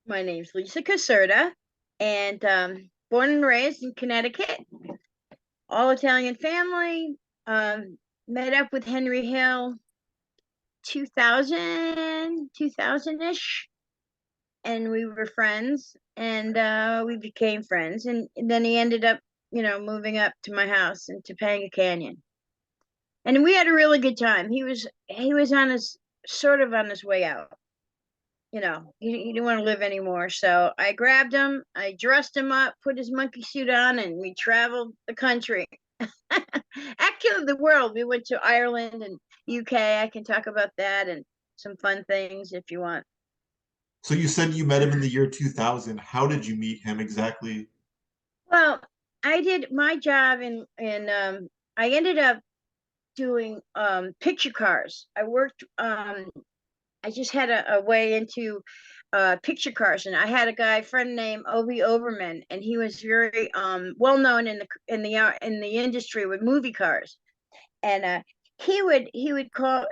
My name's Lisa Caserta, and born and raised in Connecticut, all Italian family. Met up with Henry Hill 2000-ish, and we were friends, and we became friends. And then he ended up, moving up to my house in Topanga Canyon, and we had a really good time. He was on his sort of on his way out. He didn't want to live anymore. So I grabbed him, I dressed him up, put his monkey suit on, and we traveled the country. Actually, the world. We went to Ireland and UK. I can talk about that and some fun things if you want. So you said you met him in the year 2000. How did you meet him exactly? Well, I did my job in I ended up doing picture cars. I just had a way into picture cars, and I had a guy friend named Obi Overman, and he was very well known in the industry with movie cars. And he would call.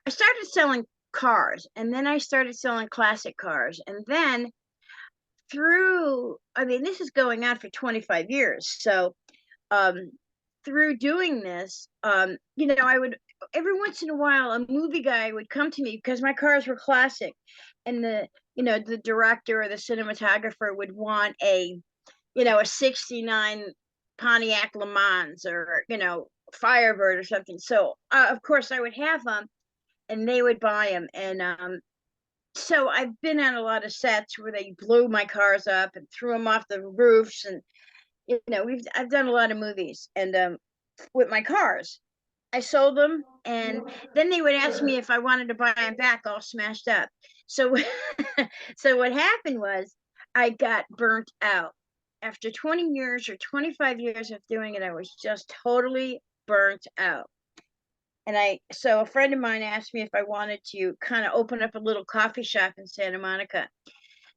I started selling cars, and then I started selling classic cars, and then I mean, this is going on for 25 years. So um, through doing this, I would every once in a while a movie guy would come to me because my cars were classic, and the director or the cinematographer would want a '69 Pontiac Le Mans or Firebird or something. So of course I would have them, and they would buy them, and so I've been on a lot of sets where they blew my cars up and threw them off the roofs, and I've done a lot of movies, and with my cars. I sold them, and then they would ask me if I wanted to buy them back, all smashed up. So, so what happened was I got burnt out after 20 years or 25 years of doing it. I was just totally burnt out. So a friend of mine asked me if I wanted to kind of open up a little coffee shop in Santa Monica.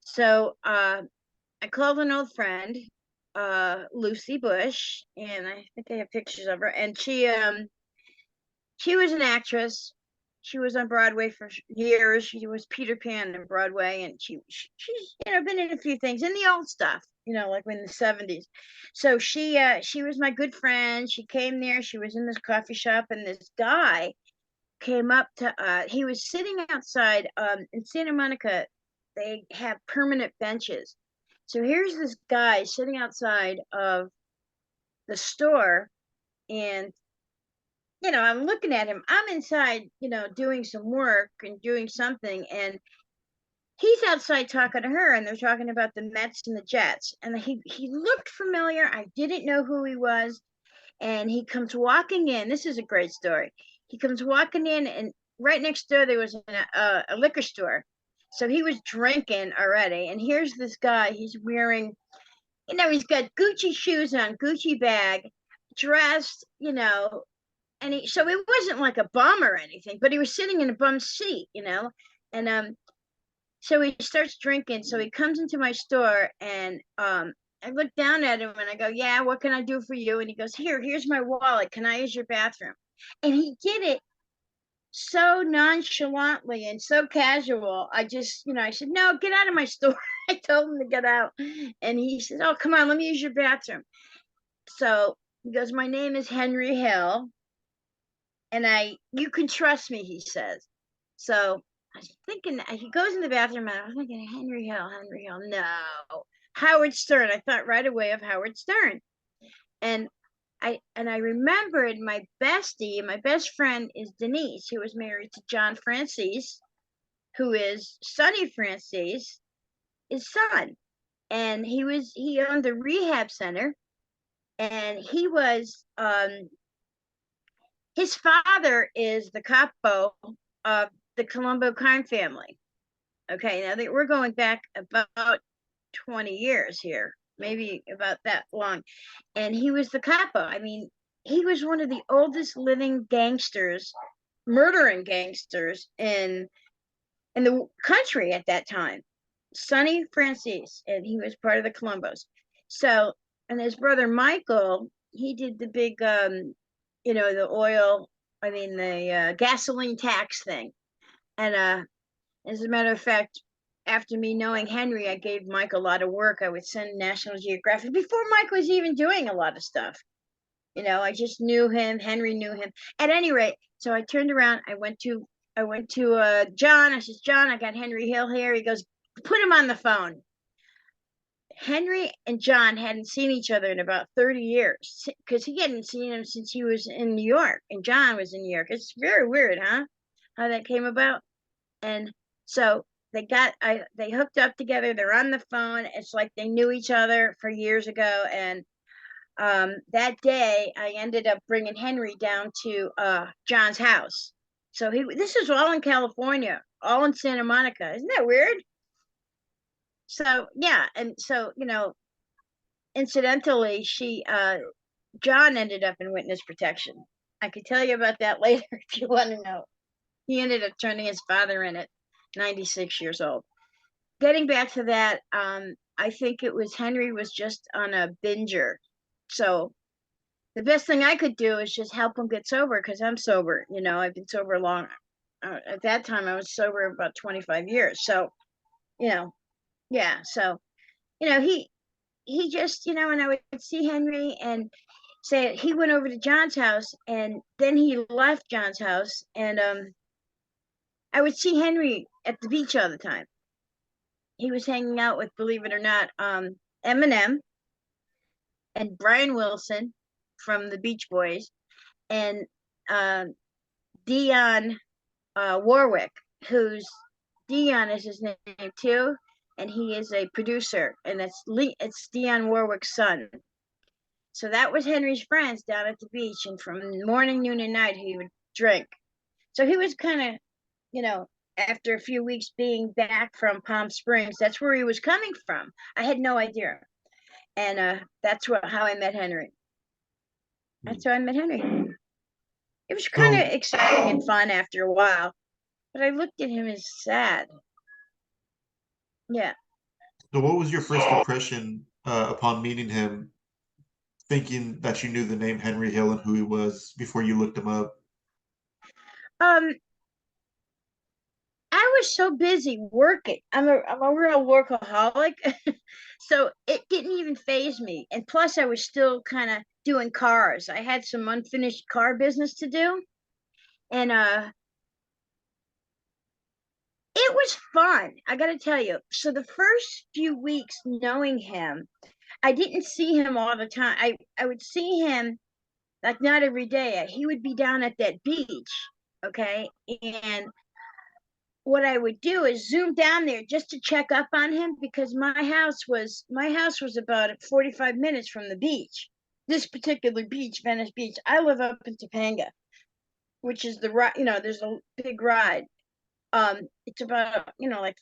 So I called an old friend, Lucy Bush, and I think I have pictures of her. And she was an actress. She was on Broadway for years. She was Peter Pan in Broadway, and she's been in a few things in the old stuff, like in the '70s. So she was my good friend. She came there. She was in this coffee shop, and this guy came up to. He was sitting outside in Santa Monica. They have permanent benches. So here's this guy sitting outside of the store, and I'm looking at him. I'm inside, doing some work and doing something, and he's outside talking to her, and they're talking about the Mets and the Jets. And he looked familiar. I didn't know who he was, and he comes walking in. This is a great story. He comes walking in, and right next door there was a liquor store. So he was drinking already, and here's this guy. He's wearing, he's got Gucci shoes on, Gucci bag, dressed, and so it wasn't like a bum or anything, but he was sitting in a bum seat, and so he starts drinking. So he comes into my store, and I look down at him and I go, "Yeah, what can I do for you?" And he goes, "Here's my wallet. Can I use your bathroom?" And he did it so nonchalantly and so casual. I said, "No, get out of my store." I told him to get out, and he said, "Oh, come on, let me use your bathroom." So he goes, "My name is Henry Hill, and you can trust me," he says. So I was thinking, he goes in the bathroom, and I was thinking, Henry Hill, no, Howard Stern. I thought right away of Howard Stern, and I remembered my bestie, my best friend is Denise, who was married to John Francis, who is Sonny Francis, his son, and he owned the rehab center, and his father is the capo of the Colombo crime family. Okay, now we're going back about 20 years here, maybe about that long. And he was the capo. I mean, he was one of the oldest living gangsters, murdering gangsters in the country at that time. Sonny Francis, and he was part of the Colombos. So, and his brother Michael, he did the big, the oil, the gasoline tax thing. And as a matter of fact, after me knowing Henry, I gave Mike a lot of work. I would send National Geographic before Mike was even doing a lot of stuff. I just knew him. Henry knew him. At any rate, so I turned around. I went to John. I says, John, I got Henry Hill here. He goes, put him on the phone. Henry and John hadn't seen each other in about 30 years because he hadn't seen him since he was in New York and John was in New York. It's very weird, huh? How that came about. And so they hooked up together. They're on the phone. It's like they knew each other for years ago. And that day, I ended up bringing Henry down to John's house. So this is all in California, all in Santa Monica. Isn't that weird? So yeah, and so incidentally, John ended up in witness protection. I could tell you about that later if you want to know. He ended up turning his father in at 96 years old. Getting back to that, I think it was Henry was just on a binger. So the best thing I could do is just help him get sober because I'm sober. I've been sober long. At that time, I was sober about 25 years. So, you know, yeah. So, he just, and I would see Henry and say he went over to John's house and then he left John's house and I would see Henry at the beach all the time. He was hanging out with, believe it or not, Eminem and Brian Wilson from the Beach Boys and uh, Dionne Warwick, who's Dion is his name too, and he is a producer, and it's Dionne Warwick's son. So that was Henry's friends down at the beach, and from morning, noon, and night he would drink. So he was kind of, after a few weeks being back from Palm Springs, that's where he was coming from. I had no idea, and that's how I met Henry. That's how I met Henry. It was kind of So, exciting and fun after a while, but I looked at him as sad. Yeah. so what was your first impression upon meeting him, thinking that you knew the name Henry Hill and who he was before you looked him up? Um, I was so busy working. I'm a real workaholic. So it didn't even phase me. And plus I was still kind of doing cars. I had some unfinished car business to do. And it was fun. I got to tell you. So the first few weeks knowing him, I didn't see him all the time. I would see him like not every day. He would be down at that beach, okay? And what I would do is zoom down there just to check up on him because my house was about 45 minutes from the beach. This particular beach, Venice Beach. I live up in Topanga, which is the right, there's a big ride. It's about, like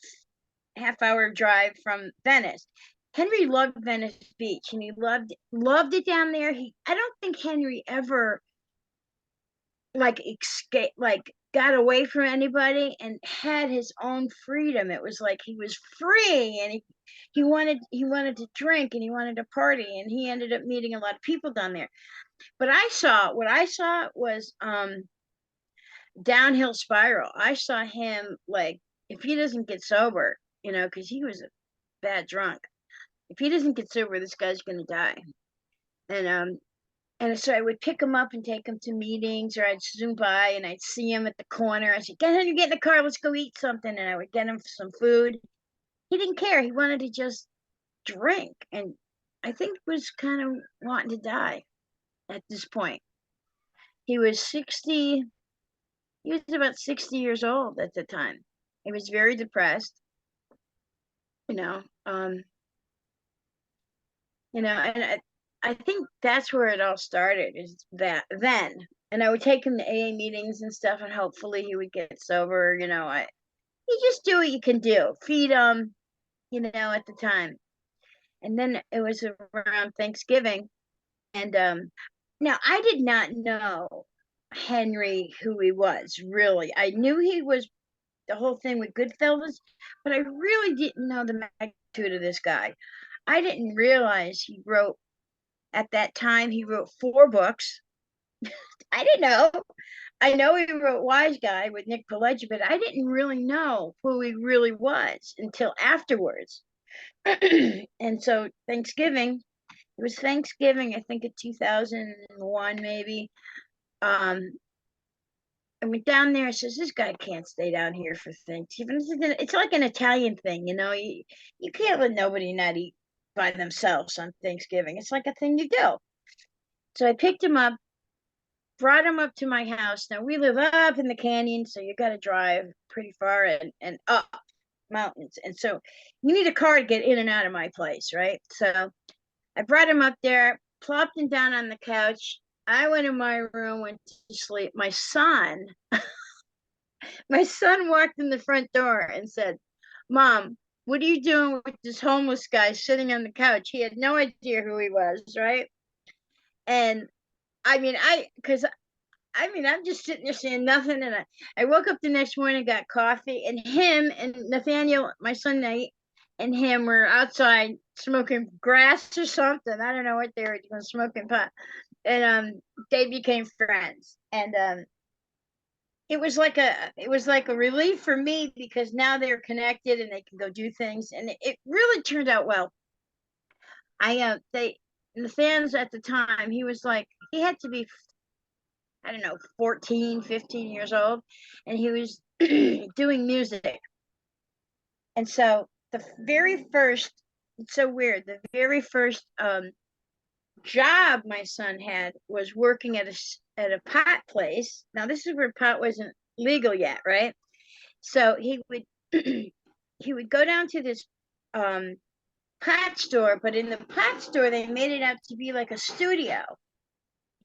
half hour drive from Venice. Henry loved Venice Beach and he loved it down there. I don't think Henry ever like escape like got away from anybody and had his own freedom. It was like he was free and he wanted to drink and he wanted to party and he ended up meeting a lot of people down there. But what I saw was downhill spiral. I saw him like if he doesn't get sober, because he was a bad drunk. If he doesn't get sober, this guy's gonna die. And so I would pick him up and take him to meetings, or I'd zoom by and I'd see him at the corner. I said, get in the car, let's go eat something. And I would get him some food. He didn't care. He wanted to just drink. And I think was kind of wanting to die at this point. He was 60, he was about 60 years old at the time. He was very depressed, you know. And I think that's where it all started is that then. And I would take him to AA meetings and stuff, and hopefully he would get sober. You just do what you can do, feed him, at the time. And then it was around Thanksgiving, and now I did not know Henry who he was really. I knew he was the whole thing with Goodfellas, but I really didn't know the magnitude of this guy. I didn't realize at that time he wrote 4 books. I didn't know. I know he wrote Wise Guy with Nick Pileggi, but I didn't really know who he really was until afterwards. And so Thanksgiving, it was Thanksgiving, I think in 2001 maybe. Um, I went down there and says, this guy can't stay down here for Thanksgiving. It's like an Italian thing, you can't let nobody not eat by themselves on Thanksgiving. It's like a thing you do. So I picked him up, brought him up to my house. Now we live up in the canyon, so you got to drive pretty far and up mountains. And so you need a car to get in and out of my place, right? So I brought him up there, plopped him down on the couch. I went in my room, went to sleep. My son walked in the front door and said, Mom, what are you doing with this homeless guy sitting on the couch? He had no idea who he was, right? And because I'm just sitting there saying nothing. And I woke up the next morning, got coffee, and him and Nathaniel, my son Nate, and him were outside smoking grass or something. I don't know what they were doing, smoking pot. And they became friends. And it was like a relief for me because now they're connected and they can go do things. And it really turned out well. I they the fans at the time, he had to be, I don't know, 14, 15 years old, and he was doing music. And so the very first, it's so weird, the very first job my son had was working at a pot place. Now this is where pot wasn't legal yet, right? So he would he would go down to this um pot store, but in the pot store they made it out to be like a studio.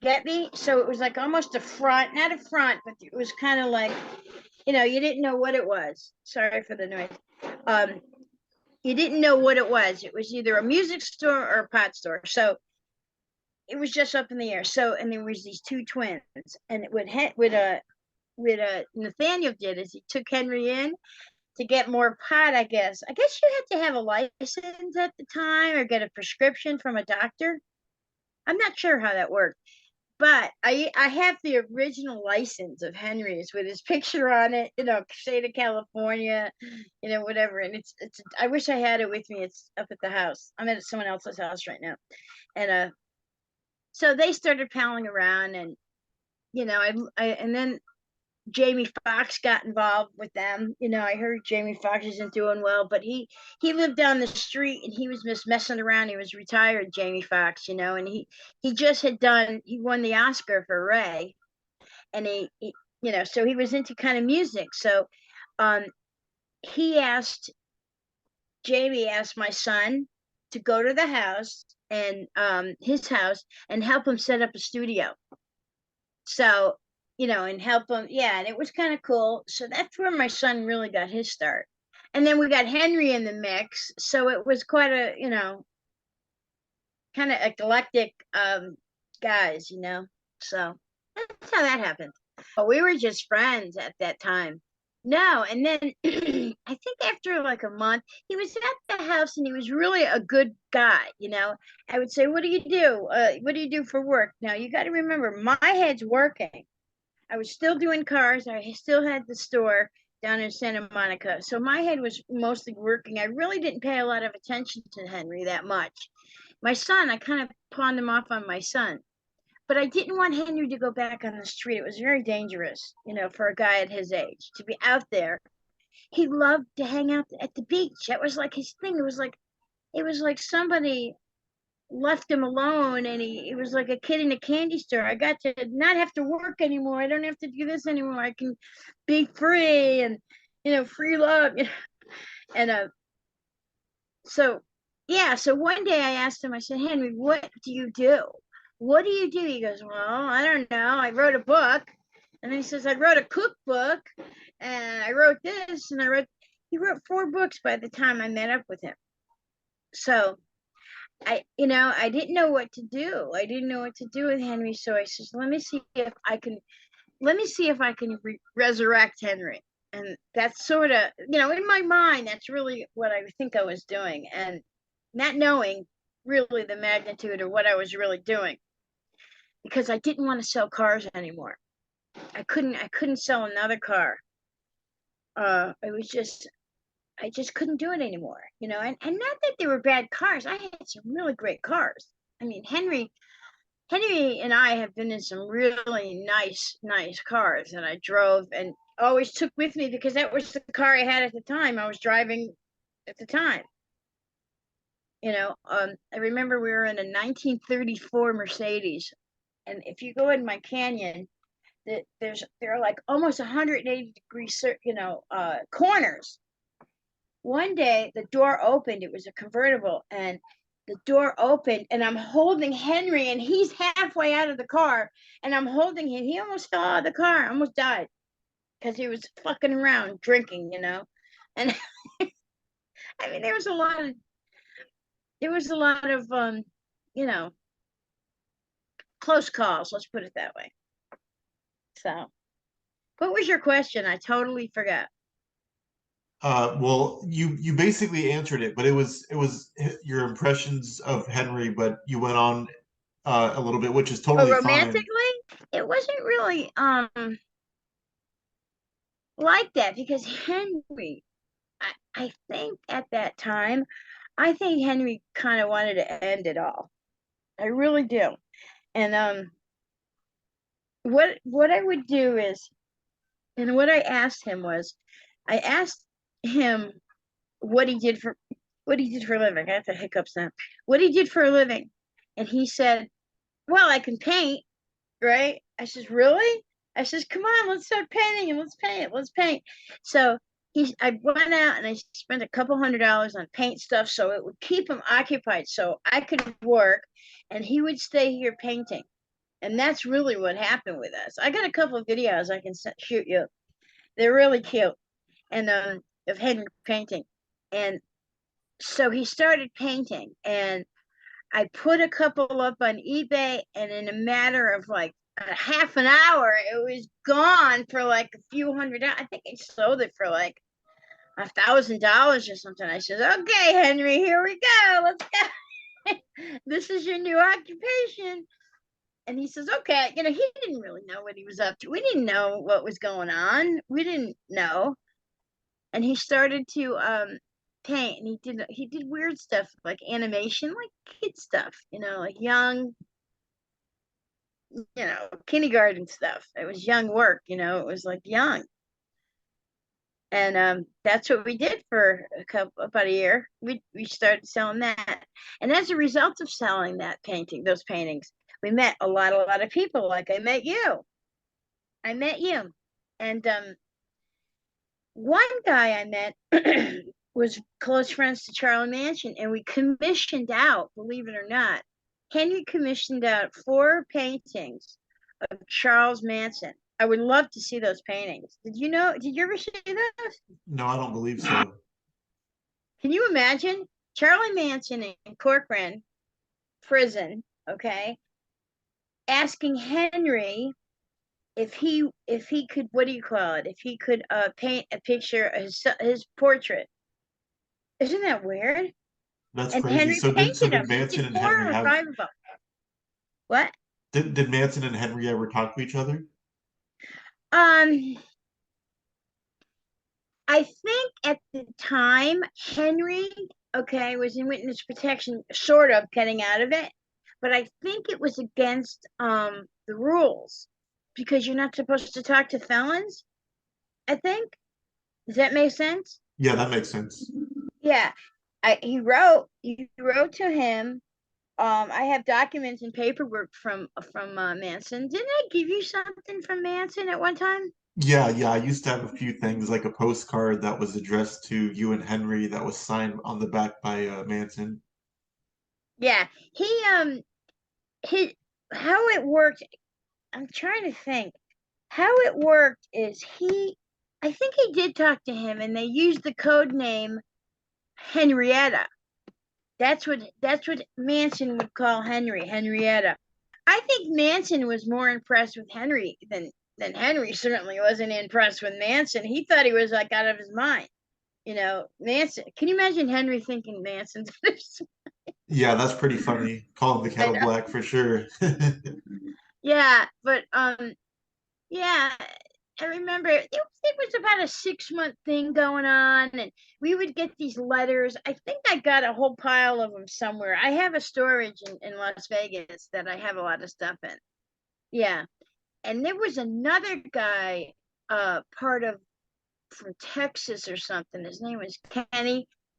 Get me? So it was like almost a front, not a front, but it was kind of like, you didn't know what it was. Sorry for the noise. Um, you didn't know what it was. It was either a music store or a pot store. So it was just up in the air. So, and there was these two twins, and it would Nathaniel did is he took Henry in to get more pot. I guess you had to have a license at the time or get a prescription from a doctor. I'm not sure how that worked. But I have the original license of Henry's with his picture on it, state of California, whatever. And it's I wish I had it with me. It's up at the house. I'm at someone else's house right now. And so they started palling around, and and then Jamie Foxx got involved with them. I heard Jamie Foxx isn't doing well, but he lived down the street and he was just messing around. He was retired, Jamie Foxx, and he just he won the Oscar for Ray, and so he was into kind of music. So um, he asked Jamie asked my son to go to the house and his house and help him set up a studio. So, and help him. Yeah, and it was kind of cool. So that's where my son really got his start. And then we got Henry in the mix. So it was quite a, kind of eclectic guys, So that's how that happened. Oh, we were just friends at that time. No, and then I think after like a month, he was at the house and he was really a good guy. I would say, what do you do? What do you do for work? Now, you got to remember, my head's working. I was still doing cars. I still had the store down in Santa Monica. So my head was mostly working. I really didn't pay a lot of attention to Henry that much. My son, I kind of pawned him off on my son. But I didn't want Henry to go back on the street. It was very dangerous, for a guy at his age to be out there. He loved to hang out at the beach. That was like his thing. It was like somebody left him alone, and he was like a kid in a candy store. I got to not have to work anymore. I don't have to do this anymore. I can be free and free love. And so yeah, so one day I asked him, I said, Henry, what do you do? What do you do? He goes, well, I don't know. I wrote a book. And then he says, I wrote a cookbook and I wrote this and he wrote 4 books by the time I met up with him. So I didn't know what to do. I didn't know what to do with Henry. So I says, let me see if I can resurrect Henry. And that's sort of, in my mind, that's really what I think I was doing. And not knowing really the magnitude of what I was really doing because I didn't want to sell cars anymore. I couldn't sell another car. It was just I just couldn't do it anymore, and not that they were bad cars. I had some really great cars. I mean, Henry and I have been in some really nice cars that I drove and always took with me because that was the car I had at the time. I was driving at the time. I remember we were in a 1934 Mercedes, and if you go in my canyon, there are like almost 180 degree, corners. One day the door opened. It was a convertible, and the door opened, and I'm holding Henry, and he's halfway out of the car, and I'm holding him. He almost fell out of the car, almost died because he was fucking around drinking. And I mean, there was a lot of you know, close calls. Let's put it that way. So, what was your question? I totally forgot. Well, you basically answered it, but it was your impressions of Henry, but you went on a little bit, which is Oh, totally fine. romantically, it wasn't really like that because Henry, I think at that time, I think Henry kind of wanted to end it all. I really do. And what I would do is, and what I asked him was, I asked him what he did for what he did for a living. I have the hiccups now. What he did for a living, and he said, "Well, I can paint." Right? I says, "Really?" I says, "Come on, let's start painting and let's paint. Let's paint." So I went out and I spent a couple $100 on paint stuff so it would keep him occupied so I could work and he would stay here painting. And that's really what happened with us. I got a couple of videos I can shoot you. They're really cute and of Henry painting. And so he started painting and I put a couple up on eBay, and in a matter of like a half an hour, it was gone for like a few hundred. I think I sold it for like $1,000 or something. I said, "Okay, Henry, here we go. Let's go. This is your new occupation." And he says, "Okay." He didn't really know what he was up to. We didn't know what was going on. We didn't know. And he started to paint, and he did weird stuff like animation, like kid stuff, like young kindergarten stuff. It was young work, it was like young. And that's what we did for about a year. We started selling that. And as a result of selling those paintings, we met a lot of people. Like I met you. I met you. And one guy I met was close friends to Charlie Manson, and we commissioned out, believe it or not, Henry commissioned out 4 paintings of Charles Manson. I would love to see those paintings. Did you know? Did you ever see those? No, I don't believe so. Can you imagine Charlie Manson in Corcoran prison? Okay, asking Henry if he could, what do you call it? If he could paint a picture of his portrait. Isn't that weird? That's And crazy. Henry So painted did them. He Manson did and Henry four or have five of them. What? did Manson and Henry ever talk to each other? Um, I think at the time Henry, okay, was in witness protection, sort of getting out of it, but I think it was against the rules because you're not supposed to talk to felons. I think. Does that make sense? Yeah, that makes sense. Yeah. He wrote to him. I have documents and paperwork from Manson. Didn't I give you something from Manson at one time? Yeah, yeah. I used to have a few things like a postcard that was addressed to you and Henry that was signed on the back by Manson. Yeah. He how it worked. I'm trying to think. How it worked is I think he did talk to him, and they used the code name Henrietta. That's what Manson would call Henrietta. I think Manson was more impressed with Henry than Henry certainly wasn't impressed with Manson. He thought he was like out of his mind. Manson. Can you imagine Henry thinking Manson's? Yeah, that's pretty funny. Calling the I kettle know. black for sure. Yeah, but Yeah, I remember it was about a 6 month thing going on, and we would get these letters. I think I got a whole pile of them somewhere. I have a storage in Las Vegas that I have a lot of stuff in. Yeah. And there was another guy, part of from Texas or something. His name was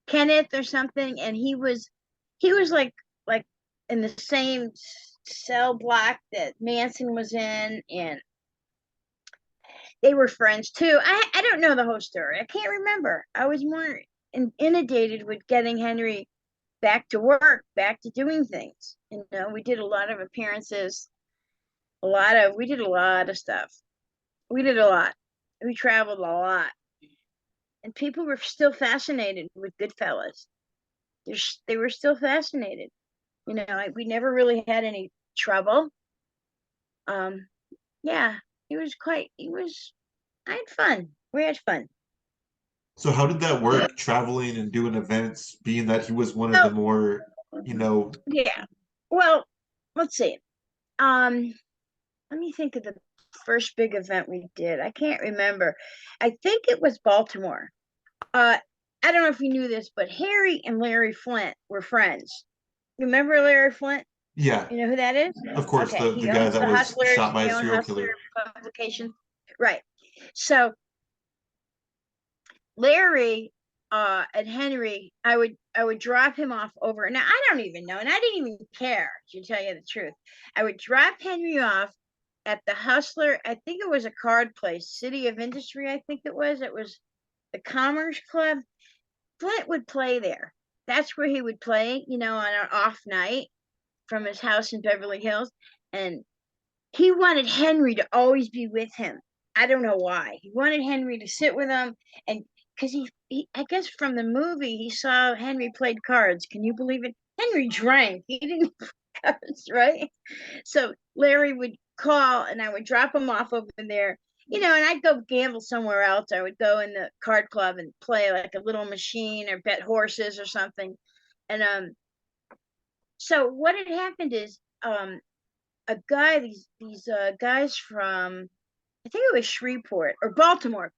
Kenneth or something, and he was like in the same cell block that Manson was in, and they were friends too. I don't know the whole story. I can't remember. I was more inundated with getting Henry back to work, back to doing things. We did a lot of appearances, we did a lot of stuff. We did a lot. We traveled a lot, and people were still fascinated with Goodfellas. They were still fascinated. We never really had any trouble. Um, yeah, it was quite. It was. I had fun. We had fun. So how did that work, traveling and doing events, being that he was one of the Oh, more, you know, yeah. Well, let's see. Um, Let me think of the first big event we did. I can't remember. I think it was Baltimore. Uh, I don't know if you knew this, but Harry and Larry Flint were friends. Remember Larry Flint? yeah, You know who that is? of course, Okay, the he guy owns that the was Hustlers. shot by He a owned serial Hustler killer. publication. Right. So Larry and Henry, I would drop him off over. Now I don't even know, and I didn't even care to tell you the truth. I would drop Henry off at the Hustler. I think it was a card place, City of Industry. I think it was. It was the Commerce Club. Flint would play there. That's where he would play, on an off night from his house in Beverly Hills. And he wanted Henry to always be with him. I don't know why. He wanted Henry to sit with him, and because I guess from the movie he saw Henry played cards. Can you believe it? Henry drank. He didn't play cards, right? So Larry would call, and I would drop him off over there. And I'd go gamble somewhere else. I would go in the card club and play like a little machine or bet horses or something. And so what had happened is a guy, these guys from, I think it was Shreveport or Baltimore.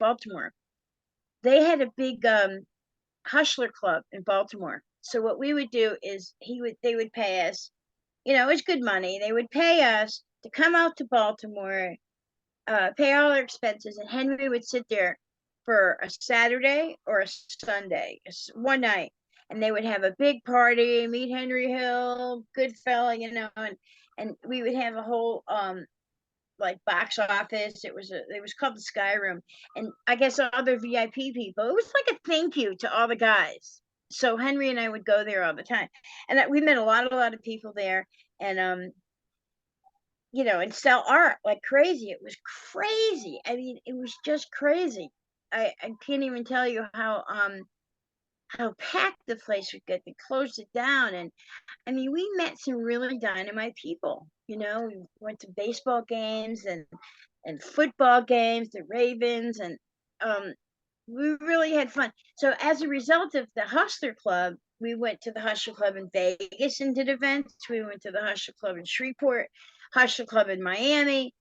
They had a big hustler club in Baltimore. So what we would do is they would pay us, it was good money. They would pay us to come out to Baltimore, pay all our expenses, and Henry would sit there for a Saturday or a Sunday, one night, and they would have a big party, meet Henry Hill, Goodfella, and we would have a whole like box office. It was called the Sky Room, and I guess other VIP people. It was like a thank you to all the guys. So Henry and I would go there all the time, and we met a lot of people there, and and sell art like crazy. It was crazy. I mean, it was just crazy. I can't even tell you how packed the place would get. They closed it down, and I mean, we met some really dynamite people. We went to baseball games and football games, the Ravens, and um, we really had fun. So as a result of the Hustler Club, we went to the Hustler Club in Vegas and did events. We went to the Hustler Club in Shreveport, Hustler Club in Miami.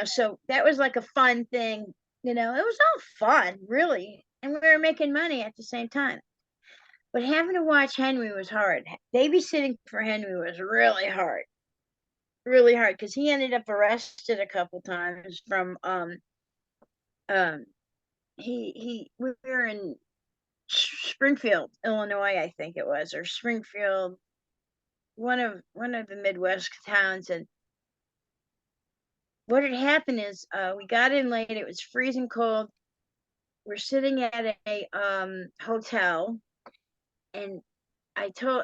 So that was like a fun thing. It was all fun, really, and we were making money at the same time. But having to watch Henry was hard. Babysitting for Henry was really hard, because he ended up arrested a couple times from um we were in Springfield, Illinois, I think it was, or Springfield, one of the Midwest towns. And what had happened is we got in late. It was freezing cold. We're sitting at a hotel, and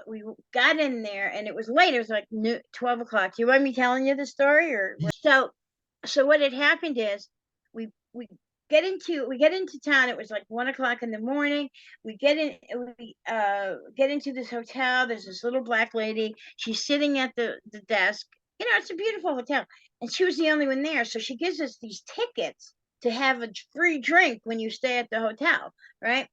we got in there, and it was late. It was like 12 o'clock. Do you want me telling you the story, or so what had happened is we we get into town. It was like 1 o'clock in the morning. We get into this hotel. There's this little black lady. She's sitting at the desk. It's a beautiful hotel, and she was the only one there. So she gives us these tickets to have a free drink when you stay at the hotel, right?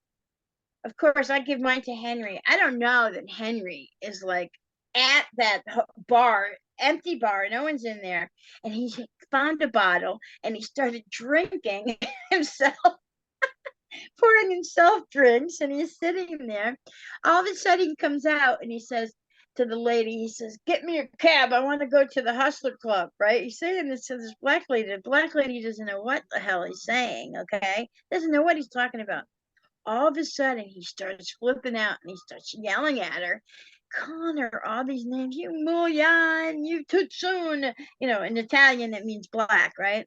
Of course, I give mine to Henry. I don't know that Henry is like at that bar empty bar, no one's in there, and he found a bottle and he started drinking himself, pouring himself drinks, and he's sitting there. All of a sudden, he comes out and he says to the lady, he says, "Get me a cab. I want to go to the Hustler Club." Right? He's saying this to this black lady. The black lady doesn't know what the hell he's saying. Okay, doesn't know what he's talking about. All of a sudden, he starts flipping out and he starts yelling at her, calling her all these names. You mullion, you tutsun. In Italian, it means black, right?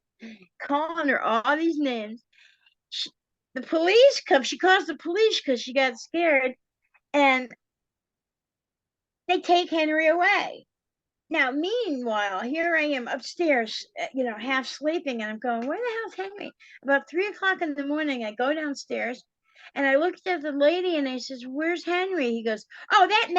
Calling her all these names. She, the police come. She calls the police because she got scared, and they take Henry away. Now, meanwhile, here I am upstairs, half sleeping, and I'm going, "Where the hell's Henry?" About 3 o'clock in the morning, I go downstairs, and I looked at the lady, and I says, "Where's Henry?" He goes, "Oh, that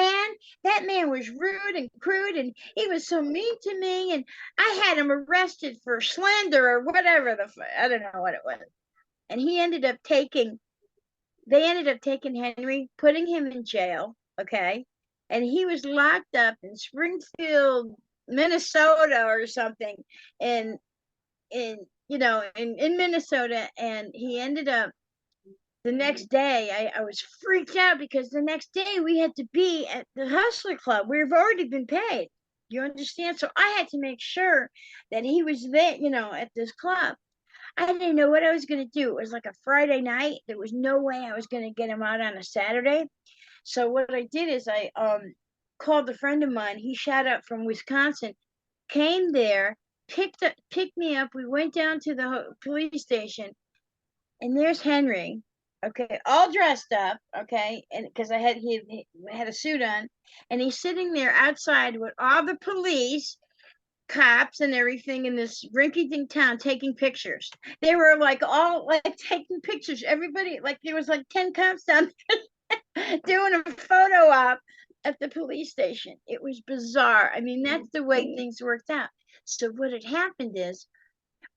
man was rude and crude, and he was so mean to me, and I had him arrested for slander or whatever I don't know what it was." And they ended up taking Henry, putting him in jail, okay? And he was locked up in Springfield, Minnesota or something, in in Minnesota. And he ended up the next day, I was freaked out because the next day we had to be at the Hustler Club. We've already been paid. You understand? So I had to make sure that he was there, at this club. I didn't know what I was going to do. It was like a Friday night. There was no way I was going to get him out on a Saturday. So what I did is I called a friend of mine. He shot up from Wisconsin, came there, picked me up. We went down to the police station, and there's Henry. Okay, all dressed up. Okay, and because he had a suit on, and he's sitting there outside with all the police cops and everything in this rinky-dink town taking pictures. They were like all like taking pictures. Everybody, like there was like 10 cops down there doing a photo op at the police station. It was bizarre. I mean, that's the way things worked out. So what had happened is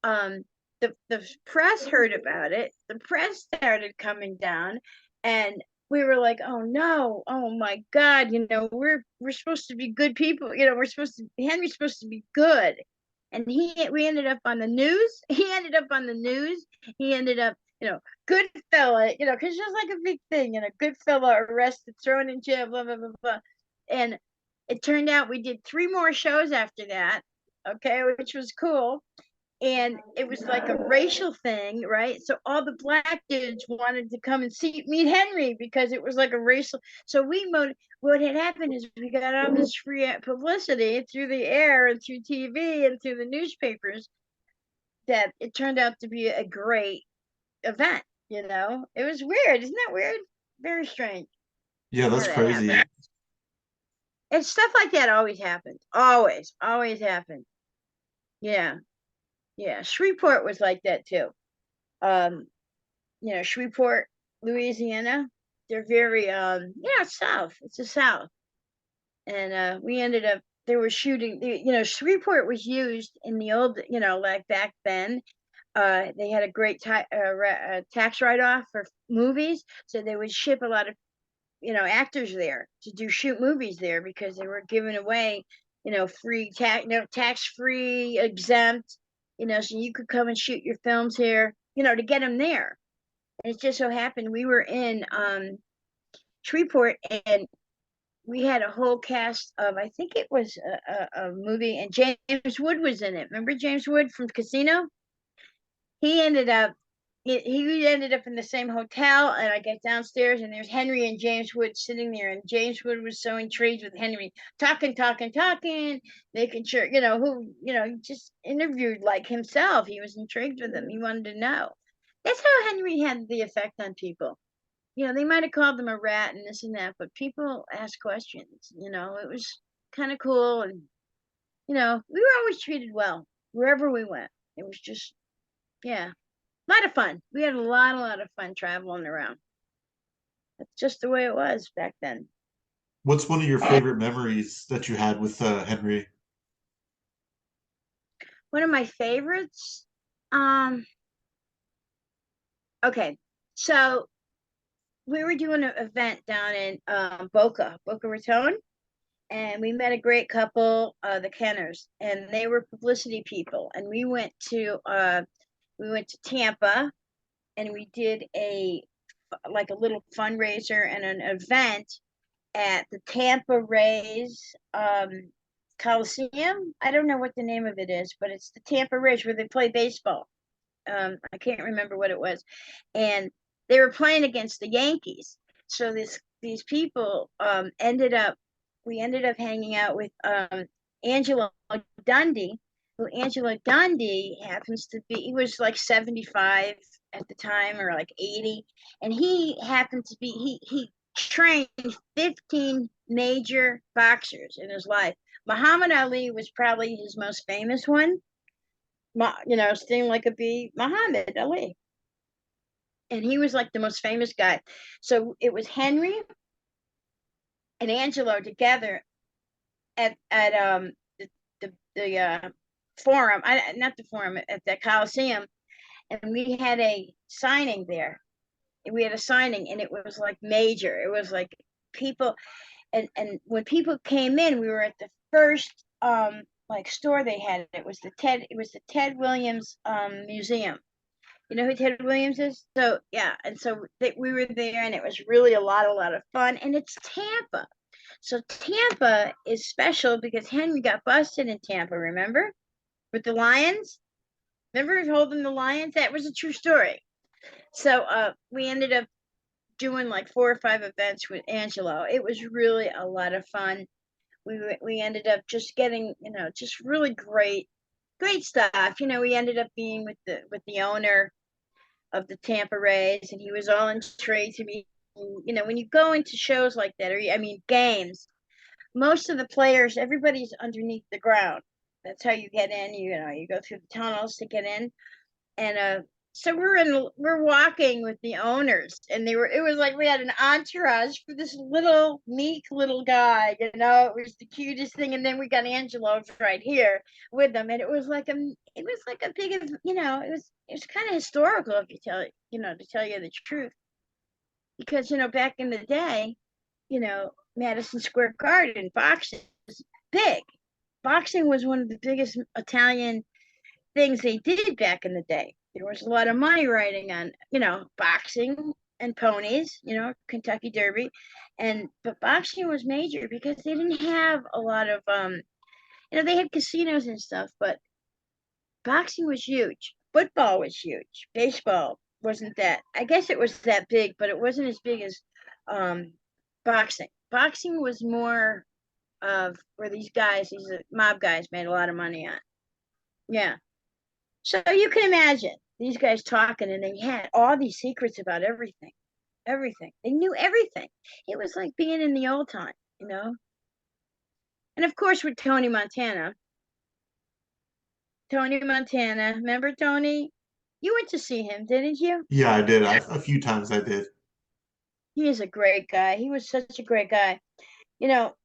um the press heard about it. The press started coming down, and we were like, "Oh no, oh my God, we're supposed to be good people. Henry's supposed to be good." And we ended up on the news. He ended up on the news. He ended up, Goodfella, because it's like a big thing, Goodfella arrested, thrown in jail, blah blah blah blah. And it turned out we did 3 more shows after that, okay, which was cool. And it was like a racial thing, right? So all the black dudes wanted to come and meet Henry because it was like a racial. So what had happened is we got all this free publicity through the air and through TV and through the newspapers, that it turned out to be a great event. It was weird, isn't that weird? Very strange Yeah, how that's that happened. crazy. And stuff like that always happens. Always happens. Yeah, yeah. Shreveport was like that too. Um, Shreveport, Louisiana. They're very it's south. It's the south. And we ended up they were shooting Shreveport was used in the old, like back then. They had a great tax write-off for movies, so they would ship a lot of actors there to shoot movies there because they were giving away free tax free, exempt, so you could come and shoot your films here, to get them there. And it just so happened we were in Shreveport, and we had a whole cast of, I think it was a movie, and James Wood was in it. Remember James Wood from Casino? He ended up he ended up in the same hotel, and I get downstairs and there's Henry and James Wood sitting there, and James Wood was so intrigued with Henry, talking, making sure, he just interviewed like himself. He was intrigued with him. He wanted to know. That's how Henry had the effect on people. They might have called them a rat and this and that, but people asked questions. It was kind of cool, and we were always treated well wherever we went. It was just, yeah, a lot of fun. We had a lot of fun traveling around. That's just the way it was back then. What's one of your favorite memories that you had with Henry? One of my favorites. Um, okay, so we were doing an event down in Boca Raton, and we met a great couple, the Kenners, and they were publicity people. And we went to Tampa, and we did a like a little fundraiser and an event at the Tampa Rays Coliseum. I don't know what the name of it is, but it's the Tampa Rays where they play baseball. I can't remember what it was, and they were playing against the Yankees. So these people ended up we ended up hanging out with Angelo Dundee, who Angelo Dundee happens to be. He was like 75 at the time, or like 80, and he happened to be he trained 15 major boxers in his life. Muhammad Ali was probably his most famous one. Sting like a bee, Muhammad Ali. And he was like the most famous guy. So it was Henry and Angelo together at the forum, not the forum, at the Coliseum, and we had a signing there. We had a signing, and it was like major. It was like people, and when people came in, we were at the first like store they had. It was the Ted Williams museum. You know who Ted Williams is? So yeah, and so we were there, and it was really a lot of fun. And it's Tampa, so Tampa is special because Henry got busted in Tampa. Remember, with the Lions? Remember holding the Lions? That was a true story. So we ended up doing like 4 or 5 events with Angelo. It was really a lot of fun. We ended up just getting, just really great stuff. We ended up being with the owner of the Tampa Rays, and he was all intrigued to me. When you go into shows like that, or I mean games, most of the players, everybody's underneath the ground. That's how you get in. You go through the tunnels to get in, and so we're walking with the owners, and it was like we had an entourage for this little meek little guy. It was the cutest thing. And then we got Angelo right here with them, and it was like a big, it was kind of historical, if you tell to tell you the truth, because back in the day, Madison Square Garden boxing was big. Boxing was one of the biggest Italian things they did back in the day. There was a lot of money riding on, boxing and ponies, Kentucky Derby. But boxing was major because they didn't have a lot of they had casinos and stuff, but boxing was huge. Football was huge. Baseball wasn't that. I guess it was that big, but it wasn't as big as um boxing. Boxing was more of where these mob guys made a lot of money on. Yeah. So you can imagine these guys talking, and they had all these secrets about everything. Everything. They knew everything. It was like being in the old time. And of course, with Tony Montana. Tony Montana. Remember Tony? You went to see him, didn't you? Yeah, I did. A few times I did. He is a great guy. He was such a great guy. You know,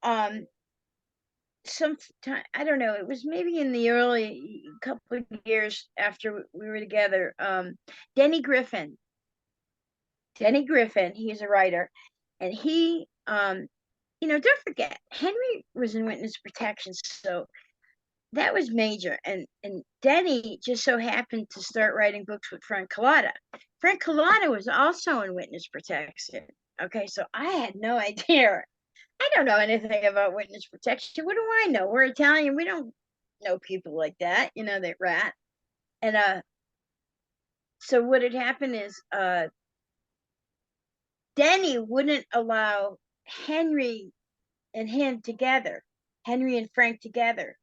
sometime, I don't know, it was maybe in the early couple of years after we were together. Denny Griffin Denny Griffin, he's a writer, and don't forget, Henry was in witness protection, so that was major. And Denny just so happened to start writing books with Frank Collada. Frank Collada was also in witness protection. Okay, so I had no idea. I don't know anything about witness protection. What do I know? We're Italian. We don't know people like that. They rat. And so what had happened is Denny wouldn't allow Henry and him together, Henry and Frank together.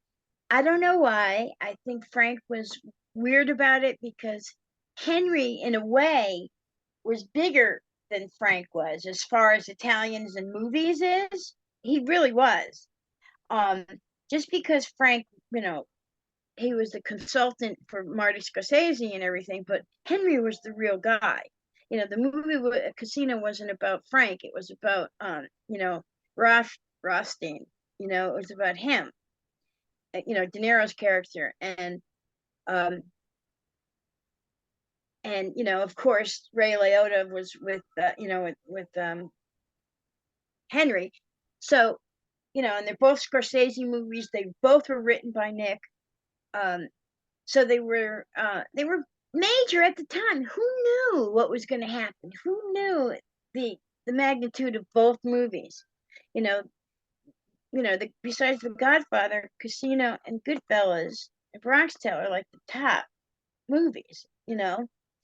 I don't know why. I think Frank was weird about it because Henry, in a way, was bigger than Frank was as far as Italians and movies is. He really was. Um, just because Frank, he was the consultant for Marty Scorsese and everything, but Henry was the real guy. The movie Casino wasn't about Frank; it was about Rothstein. It was about him. De Niro's character, um, and of course, Ray Liotta was with Henry. So and they're both Scorsese movies. They both were written by Nick. Um, so they were major at the time. Who knew what was going to happen? Who knew the the magnitude of both movies? You know, besides The Godfather, Casino, and Goodfellas, and Bronx Tale are like the top movies.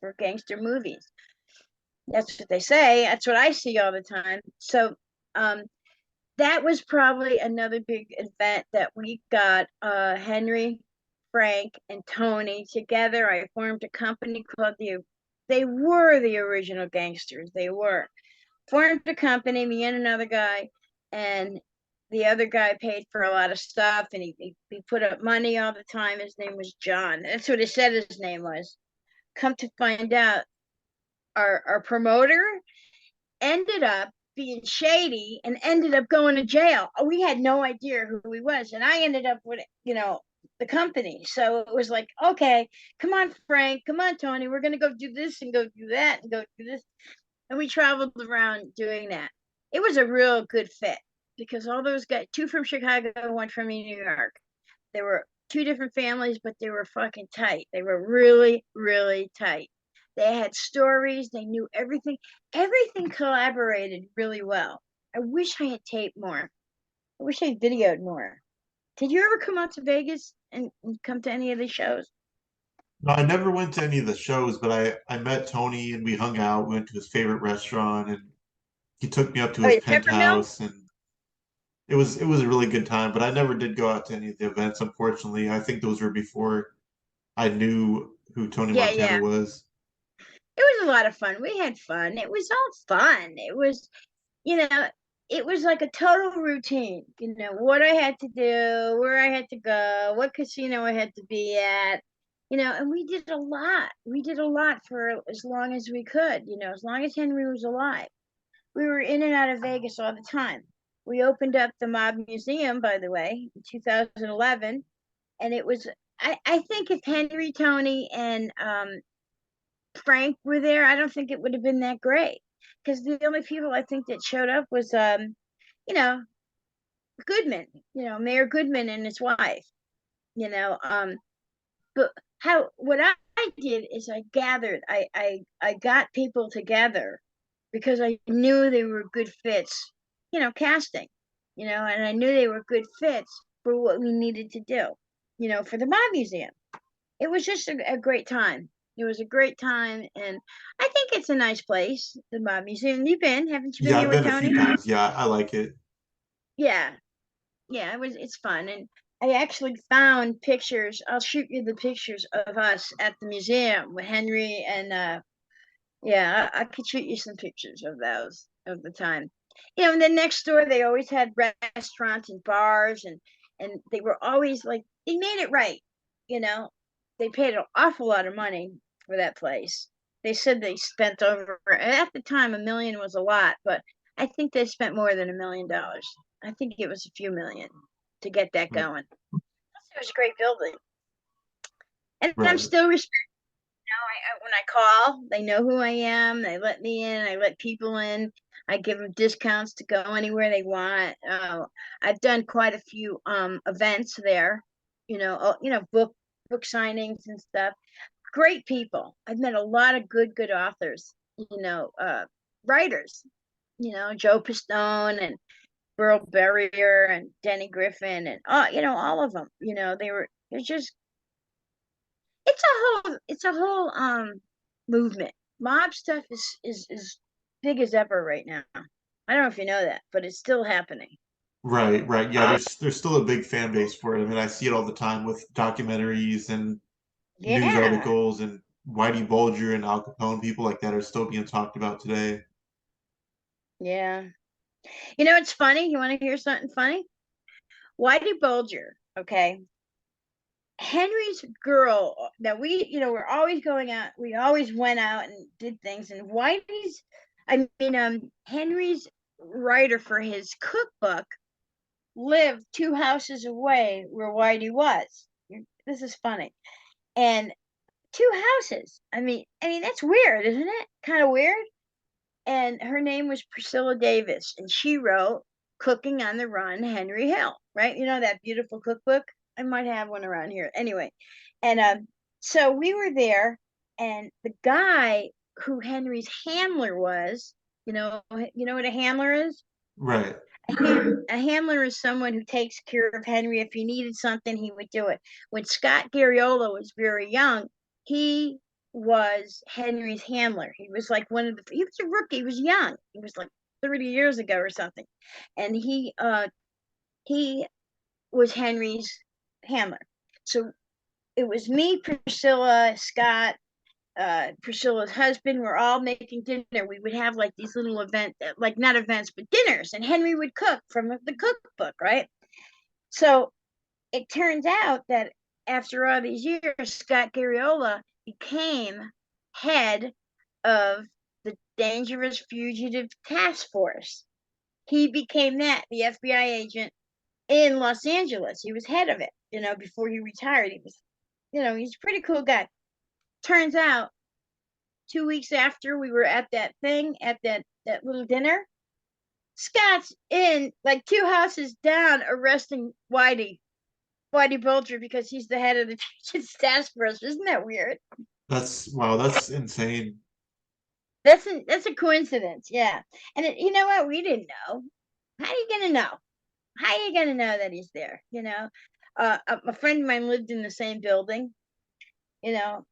For gangster movies. That's what they say. That's what I see all the time. So, um, that was probably another big event that we got Henry, Frank, and Tony together. I formed a company called they were the original gangsters. They were. Formed a company, me and another guy, and the other guy paid for a lot of stuff, and he put up money all the time. His name was John. That's what he said his name was. Come to find out, our promoter ended up being shady and ended up going to jail. We had no idea who he was. And I ended up with, the company. So it was like, okay, come on, Frank, come on, Tony, we're going to go do this and go do that and go do this. And we traveled around doing that. It was a real good fit because all those guys, two from Chicago, one from New York, they were two different families, but they were fucking tight. They were really, really tight. They had stories. They knew everything. Everything collaborated really well. I wish I had taped more. I wish I had videoed more. Did you ever come out to Vegas and come to any of the shows? No, I never went to any of the shows, but I met Tony and we hung out. We went to his favorite restaurant and he took me up to Oh, his yeah, Peppermill? penthouse and it was a really good time. But I never did go out to any of the events, unfortunately. I think those were before I knew who Tony Yeah, Montana yeah. was. It was a lot of fun. We had fun. It was all fun. You know, it was like a total routine. What I had to do, where I had to go, what casino I had to be at. And we did a lot. We did a lot for as long as we could. As long as Henry was alive. We were in and out of Vegas all the time. We opened up the Mob Museum, by the way, in 2011, and it was. I think if Henry, Tony, and Frank were there, I don't think it would have been that great because the only people I think that showed up was you know, Goodman, Mayor Goodman and his wife, you know. But how what I did is I gathered, I got people together because I knew they were good fits, casting, and I knew they were good fits for what we needed to do, for the Mob Museum. It was just a great time. It was a great time, and I think it's a nice place, the Mob Museum. You've been, haven't you been Yeah, there I've with been a few Tony? times. Yeah, I like it. Yeah, yeah, it's fun. And I actually found pictures. I'll shoot you the pictures of us at the museum with Henry and yeah, I could shoot you some pictures of those of the time. And then next door they always had restaurants and bars, and they were always like they made it right, you know. They paid an awful lot of money for that place. They said they spent over at the time $1 million was a lot, but I think they spent more than $1 million. I think it was a few million to get that Right. going. It was a great building, and I'm Right. still when I call, they know who I am. They let me in. I let people in. I give them discounts to go anywhere they want. I've done quite a few events there. Book signings and stuff. Great people. I've met a lot of good authors. Writers. Joe Pistone and Burl Berrier and Denny Griffin and all of them. They're just it's a whole movement. Mob stuff is big as ever right now. I don't know if you know that, but it's still happening. Right, right. Yeah, there's still a big fan base for it. I mean, I see it all the time with documentaries and news Yeah, articles and Whitey Bulger and Al Capone, people like that are still being talked about today. yeah. It's funny. You want to hear something funny? Whitey Bulger, okay. Henry's girl that we're always going out. We always went out and did things. And Henry's writer for his cookbook lived 2 houses away where Whitey was. This is funny. And 2 houses. I mean that's weird, isn't it? Kind of weird. And her name was Priscilla Davis, and she wrote. Cooking on the Run, Henry Hill, right? You know that beautiful cookbook? I might have one around here. Anyway, and so we were there, and the guy who Henry's handler was, you know what a handler is? Right. A handler is someone who takes care of Henry. If he needed something, he would do it. When Scott Garriola was very young, he was Henry's handler. He was like he was a rookie. He was young. He was like 30 years ago or something. And he was Henry's handler. So it was me, Priscilla, Scott, Priscilla's husband. We're all making dinner. We would have like these little events, like not events, but dinners, and Henry would cook from the cookbook, right? So it turns out that after all these years, Scott Garriola became head of the Dangerous Fugitive Task Force. He became the FBI agent in Los Angeles. He was head of it, before he retired. He's a pretty cool guy. Turns out 2 weeks after we were at that thing, at that little dinner, Scott's in like two houses down arresting Whitey Bulger because he's the head of the Fugitive Task Force. Isn't that weird? That's wow, that's insane. That's a coincidence, yeah. And you know what? We didn't know. How are you gonna know? How are you gonna know that he's there? A friend of mine lived in the same building. You know,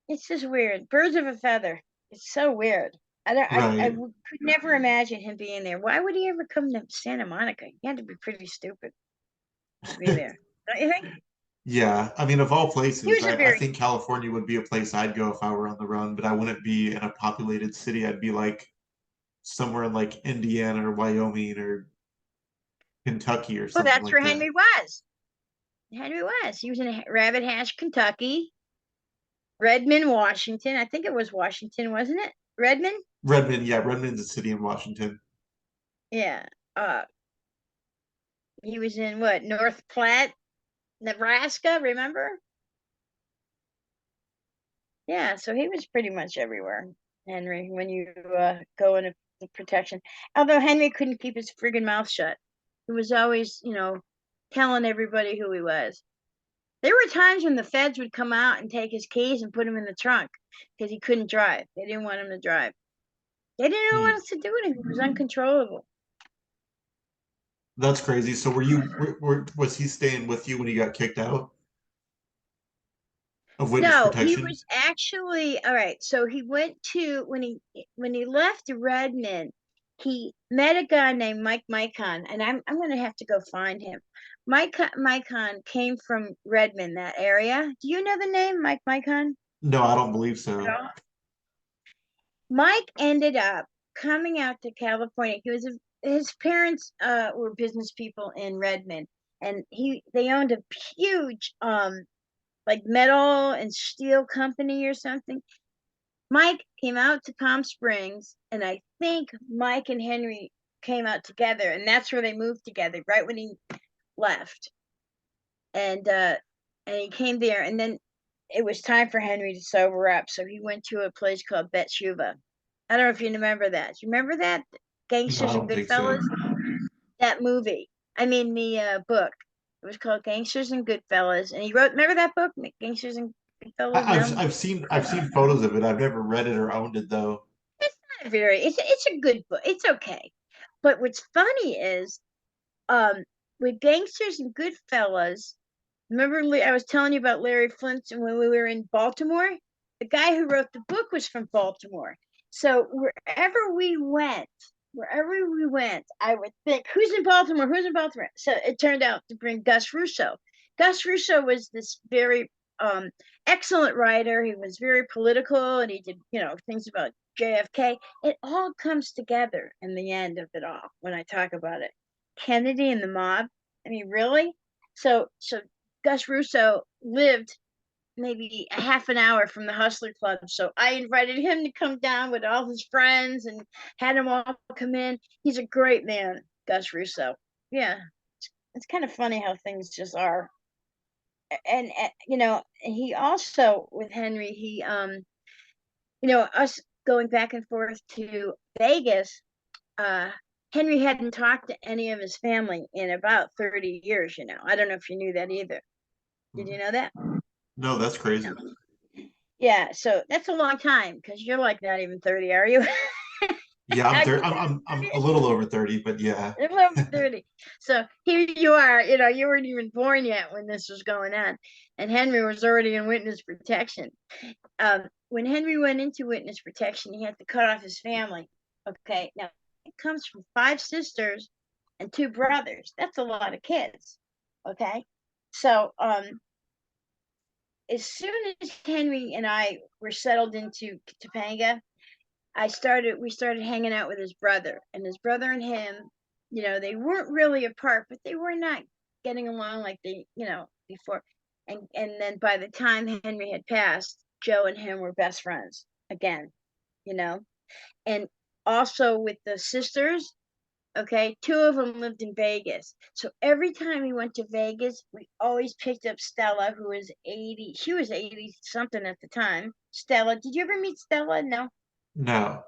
it's just weird. Birds of a feather. It's so weird. Right. Could never imagine him being there. Why would he ever come to Santa Monica? He had to be pretty stupid to be there. Don't you think? Yeah, I mean, of all He places, was a I very think California would be a place I'd go if I were on the run, but I wouldn't be in a populated city. I'd be like somewhere in like Indiana or Wyoming or Kentucky or well. something That's like where that. Henry was. Henry was. He was in Rabbit Hash, Kentucky, Redmond, Washington. I think it was Washington, wasn't it? Redmond. Redmond, yeah, Redmond's a city in Washington. Yeah. Uh, he was in what? North Platte, Nebraska. Remember? Yeah, so he was pretty much everywhere, Henry, when you go into the protection. Although Henry couldn't keep his friggin' mouth shut. He was always, telling everybody who he was. There were times when the feds would come out and take his keys and put him in the trunk because he couldn't drive. They didn't want him to drive. They didn't know what Hmm. else to do with him. He was uncontrollable. That's crazy. So was he staying with you when he got kicked out of witness No, he protection? was actually all right. So he went to when he left Redmond, he met a guy named Mike Micon, and I'm gonna have to go find him. Mike Micon came from Redmond, that area. Do you know the name Mike Micon No, I don't believe at so. all? Mike ended up coming out to California. His parents were business people in Redmond, and they owned a huge like metal and steel company or something. Mike came out to Palm Springs, and I think Mike and Henry came out together, and that's where they moved together, right when he left. And he came there, and then it was time for Henry to sober up, so he went to a place called Bet Shuva. I don't know if you remember that. You remember that No, I Gangsters and don't think so. Goodfellas? That movie. I mean the book. It was called Gangsters and Goodfellas, and he wrote. Remember that book, Gangsters and Goodfellas? No, I've seen photos of it. I've never read it or owned it though. it's not very. It's a good book. It's okay. But what's funny is, um, with Gangsters and Goodfellas, remember I was telling you about Larry Flint when we were in Baltimore? The guy who wrote the book was from Baltimore. So wherever we went, I would think, who's in Baltimore? Who's in Baltimore? So it turned out to bring Gus Russo. Gus Russo was this very excellent writer. He was very political, and he did, things about JFK. It all comes together in the end of it all when I talk about it. Kennedy and the mob. I mean, really? So Gus Russo lived maybe a half an hour from the Hustler Club. So I invited him to come down with all his friends and had them all come in. He's a great man, Gus Russo. Yeah, it's kind of funny how things just are. And he also with Henry, us going back and forth to Vegas. Uh, Henry hadn't talked to any of his family in about 30 years, you know. I don't know if you knew that either. Did you know that? No, that's crazy. No. Yeah, so that's a long time because you're like not even 30, are you? Yeah, I'm Are thir- you I'm a 30? little over 30, but yeah. A little 30. So here you are, you know, you weren't even born yet when this was going on. And Henry was already in witness protection. When Henry went into witness protection, he had to cut off his family. Okay, now it comes from five sisters and two brothers. That's a lot of kids. Okay, so as soon as Henry and I were settled into Topanga, we started hanging out with his brother, and his brother and him, you know, they weren't really apart, but they were not getting along like they, you know, before. And then by the time Henry had passed, Joe and him were best friends again, you know. And also with the sisters, okay, two of them lived in Vegas. So every time we went to Vegas, we always picked up Stella, who was 80. She was 80 something at the time. Stella, did you ever meet Stella? No. No.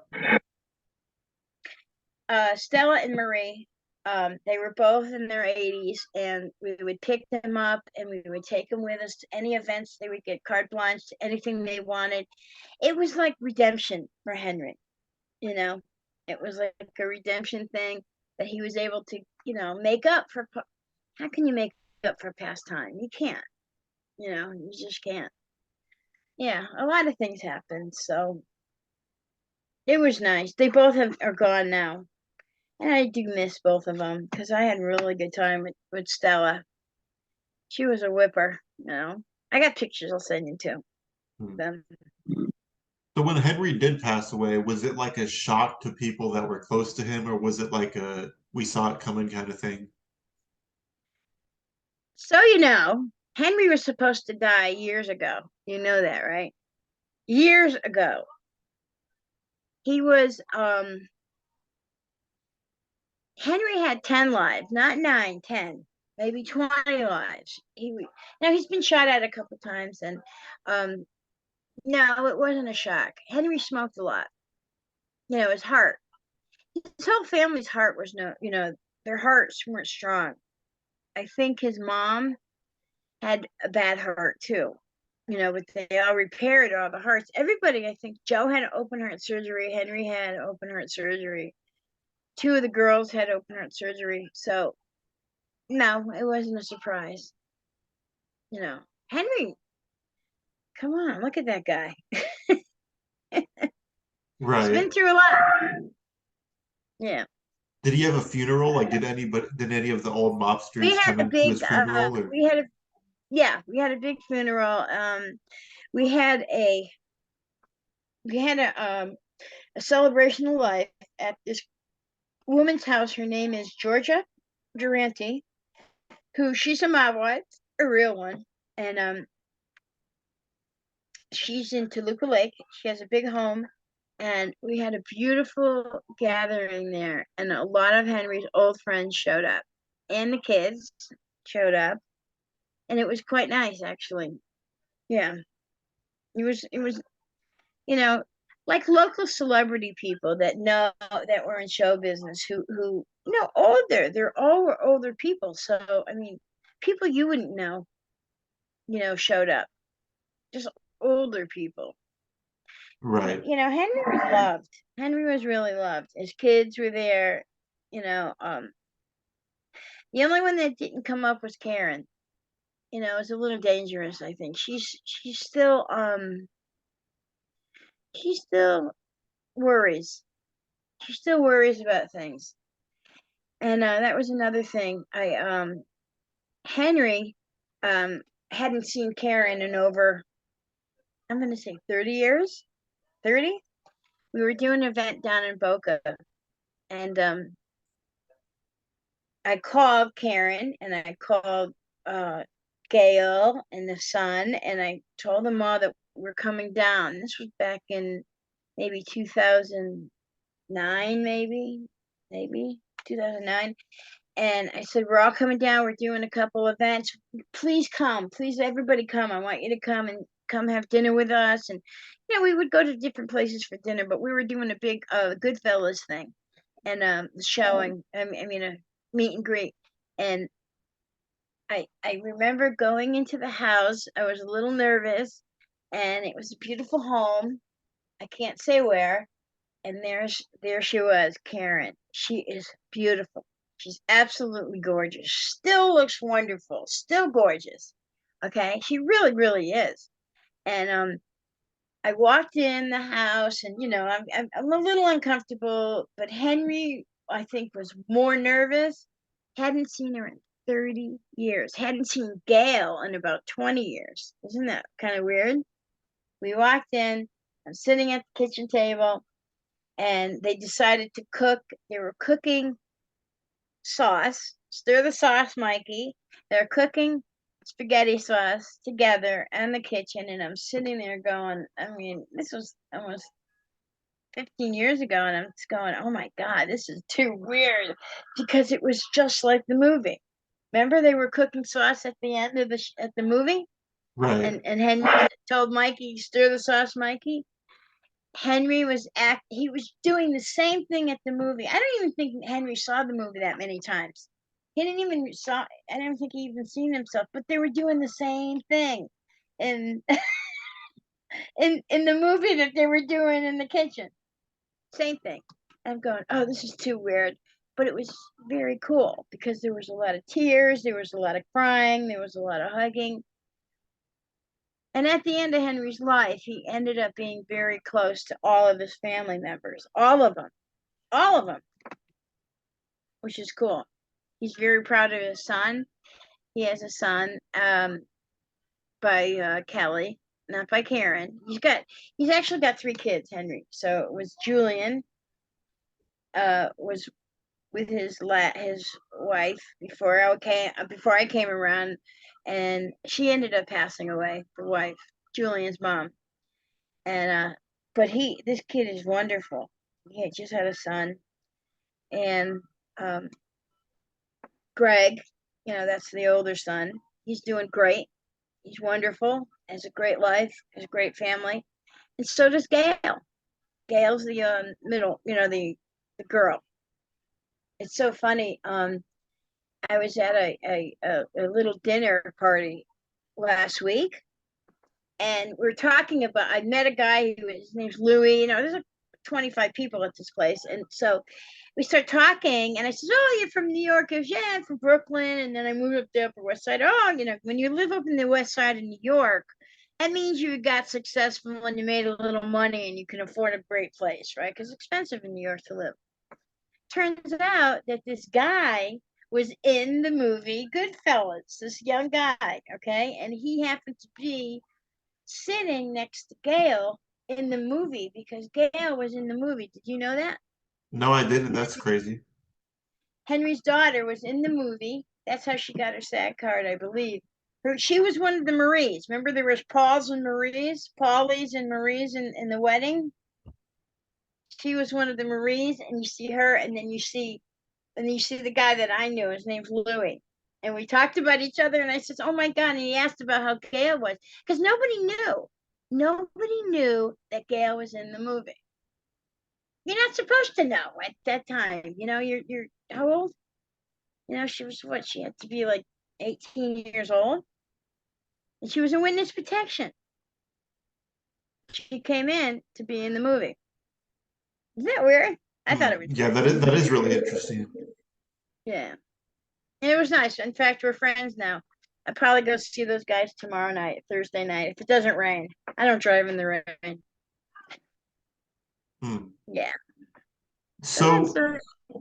Stella and Marie, they were both in their 80s, and we would pick them up and we would take them with us to any events. They would get carte blanche to anything they wanted. It was like redemption for Henry, you know. It was like a redemption thing that he was able to, you know, make up for. How can you make up for past time? You can't, you know, you just can't. Yeah, a lot of things happened, so it was nice. They both are gone now. And I do miss both of them because I had a really good time with Stella. She was a whipper, you know. I got pictures I'll send you too. Hmm. Them. So when Henry did pass away, was it like a shock to people that were close to him, or was it like a we saw it coming kind of thing? So you know, Henry was supposed to die years ago. You know that, right? Years ago. He was Henry had 10 lives, not 9, 10, maybe 20 lives. Now he's been shot at a couple times and um no, it wasn't a shock. Henry smoked a lot. You know, his heart. His whole family's heart was no, you know, their hearts weren't strong. I think his mom had a bad heart too. You know, but they all repaired all the hearts. Everybody, I think Joe had open heart surgery. Henry had open heart surgery. Two of the girls had open heart surgery. So no, it wasn't a surprise. You know, Henry, come on, look at that guy. He's been Right. through a lot. Yeah, Did he have a funeral? Like, did any of the old we mobsters had come a into his big. funeral? Or We had a yeah, we had a big funeral. We had a we had a celebration of life at this woman's house. Her name is Georgia Durante, who she's a mob wife, a real one, and she's in Toluca Lake. She has a big home, and we had a beautiful gathering there, and a lot of Henry's old friends showed up, and the kids showed up, and it was quite nice actually. Yeah, it was you know, like local celebrity people that know that were in show business who you know older. They're all were older people. So I mean, people you wouldn't know, you know, showed up. Just older people. And right, you know, Henry was loved. Henry was really loved. His kids were there. You know, the only one that didn't come up was Karen. You know, it's a little dangerous. I think she still worries. She still worries about things. And that was another thing. I Henry hadn't seen Karen in over, I'm gonna say 30 years. 30? We were doing an event down in Boca, and I called Karen and I called uh Gail and the son, and I told them all that we're coming down. This was back in maybe 2009, maybe 2009. And I said, we're all coming down. We're doing a couple events. Please come. Please, everybody come. I want you to come and come have dinner with us. And, you know, we would go to different places for dinner, but we were doing a big Goodfellas thing. and the showing. I mean, a meet and greet. And I remember going into the house. I was a little nervous, and it was a beautiful home. I can't say where. And there she was, Karen. She is beautiful. She's absolutely gorgeous. Still looks wonderful. Still gorgeous. Okay, she really, really is. And I walked in the house, and I'm a little uncomfortable. But Henry, I think, was more nervous. Hadn't seen her in 30 years. Hadn't seen Gail in about 20 years. Isn't that kind of weird? We walked in. I'm sitting at the kitchen table, and they decided to cook. They were cooking sauce, stir the sauce, Mikey. They're cooking spaghetti sauce together in the kitchen, and I'm sitting there going, I mean, this was almost 15 years ago, and I'm just going, oh my God, this is too weird, because it was just like the movie. Remember, they were cooking sauce at the end of at the movie, Right. and Henry told Mikey, stir the sauce, Mikey. Henry was he was doing the same thing at the movie. I don't even think Henry saw the movie that many times. He didn't even saw I don't think he even seen himself, but they were doing the same thing in in the movie that they were doing in the kitchen. Same thing. I'm going, oh, this is too weird. But it was very cool because there was a lot of tears, there was a lot of crying, there was a lot of hugging. And at the end of Henry's life, he ended up being very close to all of his family members, all of them, which is cool. He's very proud of his son. He has a son by Kelly, not by Karen. He's actually got three kids, Henry. So it was Julian, was with his wife before I came around, and she ended up passing away. The wife, Julian's mom, and but this kid is wonderful. He had just had a son, and um, Greg, that's the older son. He's doing great. He's wonderful. Has a great life. Has a great family, and so does Gail. Gail's the middle. The girl. It's so funny. I was at a little dinner party last week, and we're talking about. I met a guy his name's Louis. There's like 25 people at this place, and so we start talking, and I said, "Oh, you're from New York?" He goes, "Yeah, I'm from Brooklyn." And then I moved up the Upper West Side. Oh, when you live up in the West Side of New York, that means you got successful and you made a little money and you can afford a great place, right? Because it's expensive in New York to live. Turns out that this guy was in the movie Goodfellas, this young guy, okay? And he happened to be sitting next to Gail in the movie because Gail was in the movie. Did you know that? No, I didn't. That's crazy. Henry's daughter was in the movie. That's how she got her SAG card, I believe. She was one of the Maries. Remember, there was Pauls and Maries, Paulies and Maries in the wedding. She was one of the Maries, and you see her, and you see the guy that I knew. His name's Louis, and we talked about each other. And I said, "Oh my God!" And he asked about how Gail was because nobody knew. Nobody knew that Gail was in the movie. You're not supposed to know at that time. You're how old? She was what? She had to be like 18 years old, and she was in witness protection. She came in to be in the movie. Isn't that weird? I thought it was Yeah, weird. that is really interesting. Yeah, and it was nice. In fact, we're friends now. I'd probably go see those guys tomorrow night, Thursday night, if it doesn't rain. I don't drive in the rain. Hmm. Yeah, so that's So uh,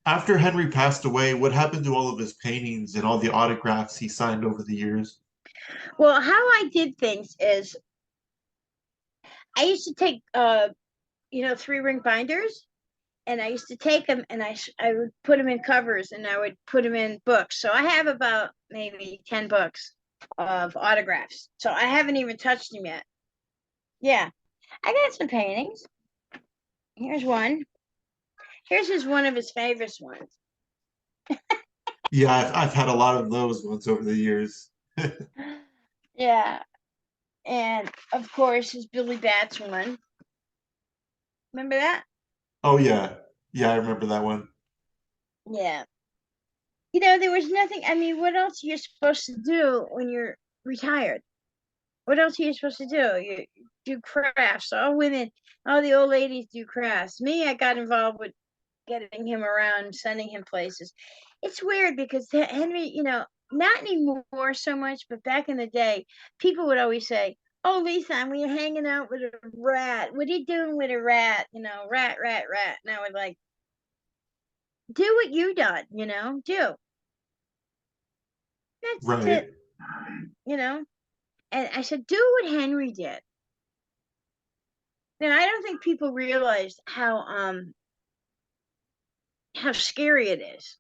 after Henry passed away, what happened to all of his paintings and all the autographs he signed over the years? well. How I did things is I used to take 3-ring binders, and I used to take them and I would put them in covers and I would put them in books. So I have about maybe 10 books of autographs. So I haven't even touched them yet. Yeah, I got some paintings. Here's one. Here's one of his favorite ones. Yeah, I've had a lot of those ones over the years. Yeah, and of course his Billy Bats one. Remember that? Oh yeah, Yeah, I remember that one. Yeah. There was nothing. I mean, what else are you supposed to do when you're retired? What else are you supposed to do? You do crafts. All women, all the old ladies do crafts. Me, I got involved with getting him around, sending him places. It's weird because Henry, not anymore so much, but back in the day, people would always say, "Oh, Lisa, when you're hanging out with a rat, what are you doing with a rat? Rat, rat, rat." And I would like, do what you done, do. That's Right. it, you know. And I said, do what Henry did. And I don't think people realize how scary it is.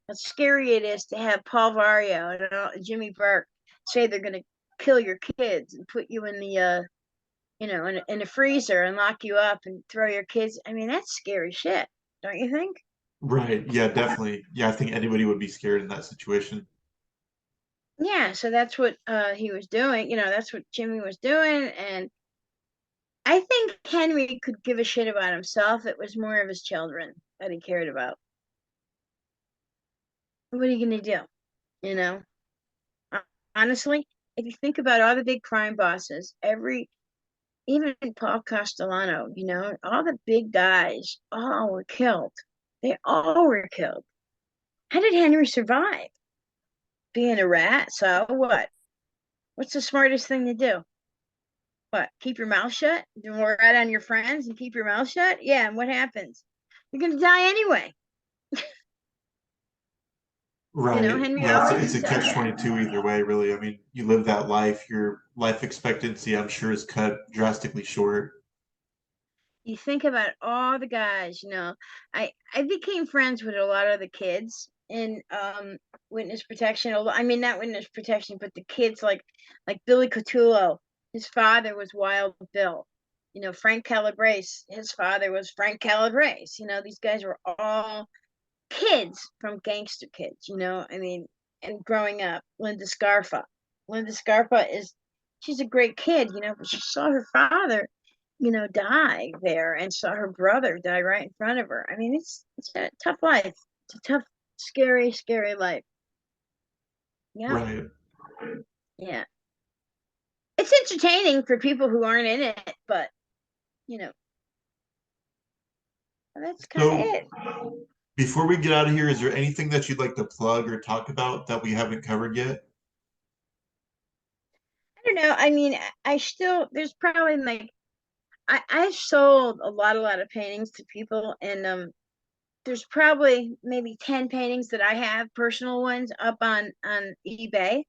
How scary it is to have Paul Vario and Jimmy Burke say they're going to kill your kids and put you in the in a freezer and lock you up and throw your kids. I mean, that's scary shit, don't you think? Right. Yeah, definitely. Yeah, I think anybody would be scared in that situation. Yeah, so that's what he was doing. That's what Jimmy was doing, and I think Henry could give a shit about himself. It was more of his children that he cared about. What are you gonna do? You know, Honestly, if you think about all the big crime bosses, even Paul Castellano, all the big guys, all were killed. They all were killed. How did Henry survive? Being a rat? So what? What's the smartest thing to do? What? Keep your mouth shut? Do more rat on your friends and keep your mouth shut? Yeah, and what happens? You're gonna die anyway. Right. Henry Yeah, it's always a said catch that. 22 either way, really. I mean, you live that life, your life expectancy, I'm sure, is cut drastically short. You think about all the guys, I became friends with a lot of the kids in witness protection. I mean, not witness protection, but the kids like Billy Cotullo. His father was Wild Bill. Frank Calabrese. His father was Frank Calabrese. These guys were all kids from gangster kids. I mean, and growing up, Linda Scarfa. Linda Scarfa she's a great kid, but she saw her father die there and saw her brother die right in front of her. I mean, it's a tough life. It's a tough, scary, scary life. Yeah, Right. yeah. It's entertaining for people who aren't in it, but you know, that's kind of So it. before we get out of here, is there anything that you'd like to plug or talk about that we haven't covered yet? I don't know. I mean, I still there's probably like I've sold a lot of paintings to people, and there's probably maybe 10 paintings that I have, personal ones, up on eBay.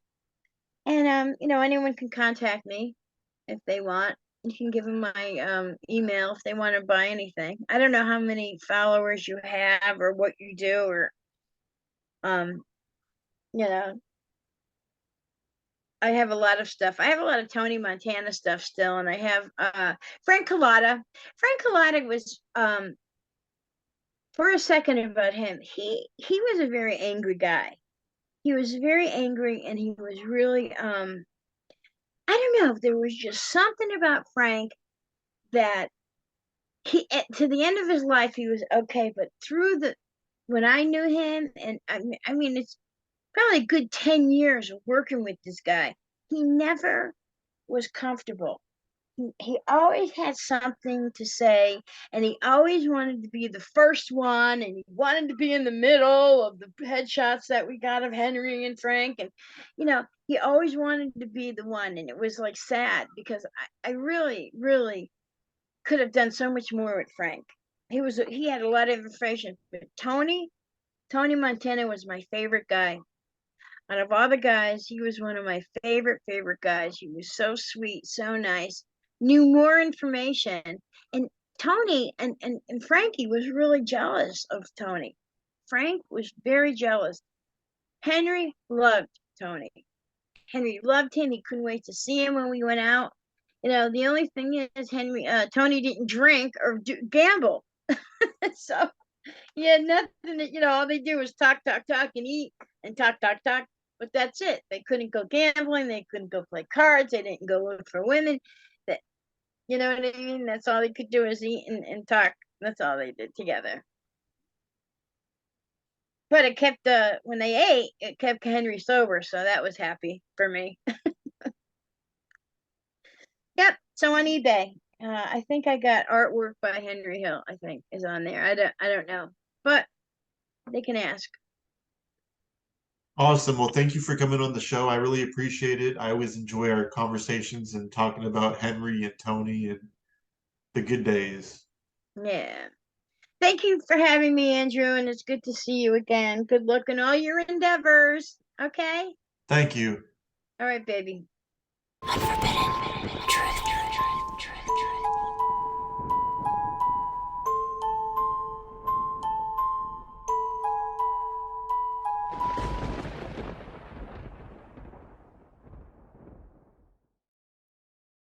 And anyone can contact me if they want. You can give them my email if they want to buy anything. I don't know how many followers you have or what you do, or um you know I have a lot of stuff. I have a lot of Tony Montana stuff still, and I have Frank Collada. Frank Collada was for a second about him. He was a very angry guy. He was very angry, and he was really I don't know, there was just something about Frank that to the end of his life he was okay, but through the when I knew him, and I mean it's probably a good 10 years of working with this guy, he never was comfortable. He always had something to say, and he always wanted to be the first one, and he wanted to be in the middle of the headshots that we got of Henry and Frank, and he always wanted to be the one, and it was like sad because I really really could have done so much more with Frank. He had a lot of information, but Tony Montana was my favorite guy. Out of all the guys, he was one of my favorite guys. He was so sweet, so nice, knew more information. And Tony and Frankie was really jealous of Tony. Frank was very jealous. Henry loved Tony. Henry loved him. He couldn't wait to see him when we went out. The only thing is Tony didn't drink or gamble. So he had nothing that, all they do was talk, talk, talk and eat and talk, talk, talk. But that's it. They couldn't go gambling. They couldn't go play cards. They didn't go look for women. That, you know what I mean? That's all they could do is eat and talk. That's all they did together. But it kept when they ate, it kept Henry sober, so that was happy for me. Yep. So on eBay, I think I got artwork by Henry Hill. I think is on there. I don't know, but they can ask. Awesome. Well, thank you for coming on the show. I really appreciate it. I always enjoy our conversations and talking about Henry and Tony and the good days. Yeah. Thank you for having me, Andrew, and it's good to see you again. Good luck in all your endeavors. Okay. Thank you. All right, baby. Unforbidden.